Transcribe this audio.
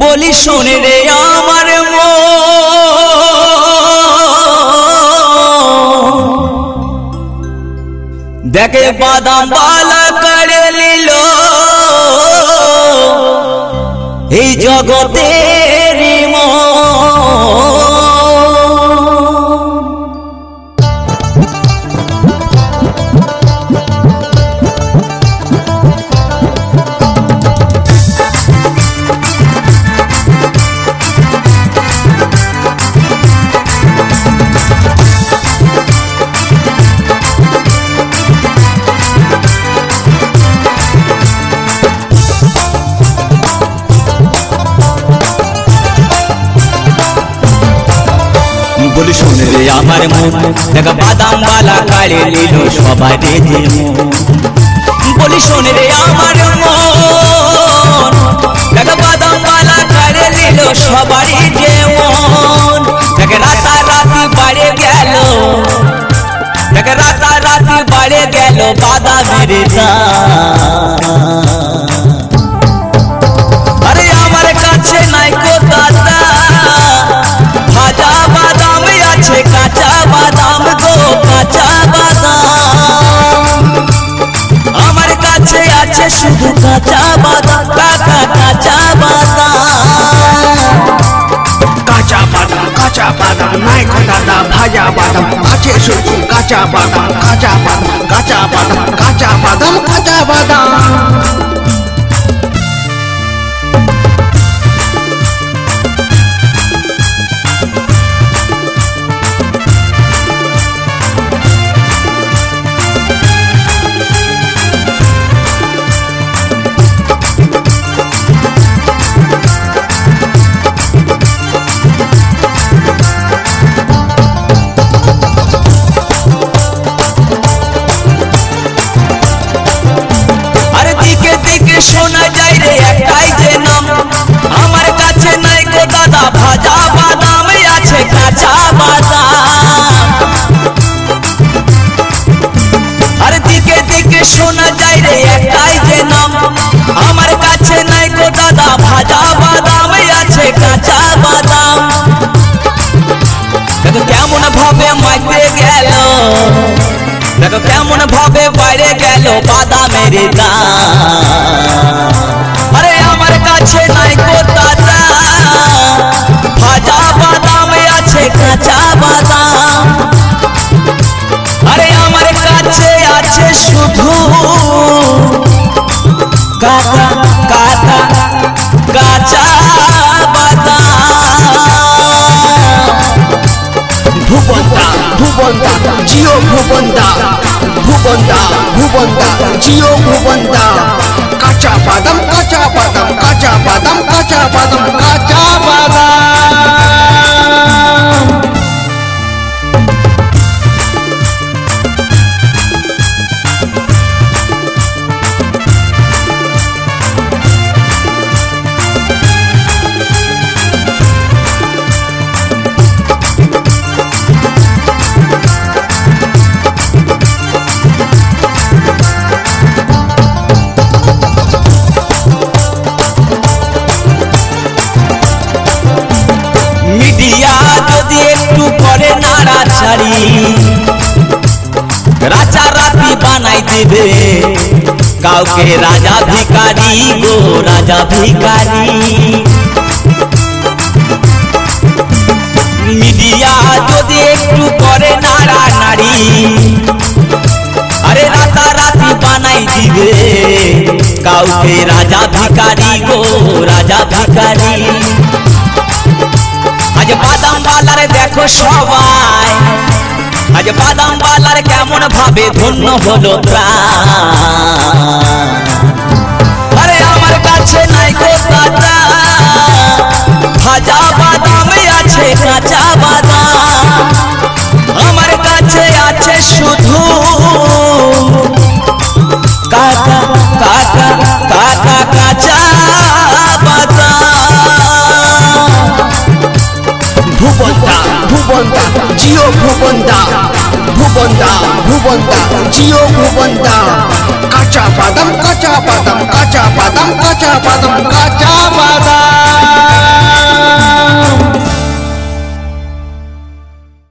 बोली शोने रे आमार मन देखे बादाम बाला करे लिलो এই জগতের মন बोली शोने रे आमार मन देखा बादाम बाला काढ़े लिलो सबाई जे मन बोली शोने रे आमार मन देखा बादाम बाला काढ़े लिलो सबाई जे मन देखे राताराती बाड़े गेलो देखे राताराती बाड़े गेलो बादामेर दाम अरे आमार काछे नाई को दादा भाजा बादाम आछे काचा बादाम गो काचा बादाम आमार काछे आछे शुधु काचा बादाम काका काचा बादाम नाई को दादा भाजा बादाम आछे शुधु काचा बादाम काचा बादाम काचा बादाम काचा बादाम काचा बादाम शोना जाए रे एकटाई जे नाम आमार काछे नाई को दादा भाजा बादाम आछे काचा बादाम अरे दिके दिके शोना जाए रे एकटाई जे नाम आमार काछे नाई को दादा भाजा बादाम आछे काचा बादाम देखो केमन भावे माइते गेलो देखो केमन भावे बाड़े गेलो बादामेर दाम अरे आमार काछे नाई को दादा भाजा बादाम आछे काचा बादाम अरे आमार काछे आछे शुधु काका काका काचा भुबनदा भुबनदा जियो भुबनदा भुबनदा भुबनदा जियो भुबनदा काचा बादाम काचा बादाम काचा बादाम काचा बादाम काचा बादाम राजा राती बनाई देबे काउके राजा भिखारी गो राजा भिखारी मीडिया जदि एकटू करे नारा नारी अरे राताराती बनाई दिबे काउके राजा भिखारी गो राजा भिखारी आज बादाम बालारे देखो सबाई आज बादाम बालार केमन भावे धन्य हलो प्राण अरे आमार काछे नाई को दादा भाजा बादाम आछे काचा बादाम आमार काछे आछे शुधु काका काका काका काचा बादाम भुबनदा भुबनदा जियो भुबनदा भुबनदा भुबनदा जियो भुबनदा काचा बादाम काचा बादाम काचा बादाम काचा बादाम काचा बादाम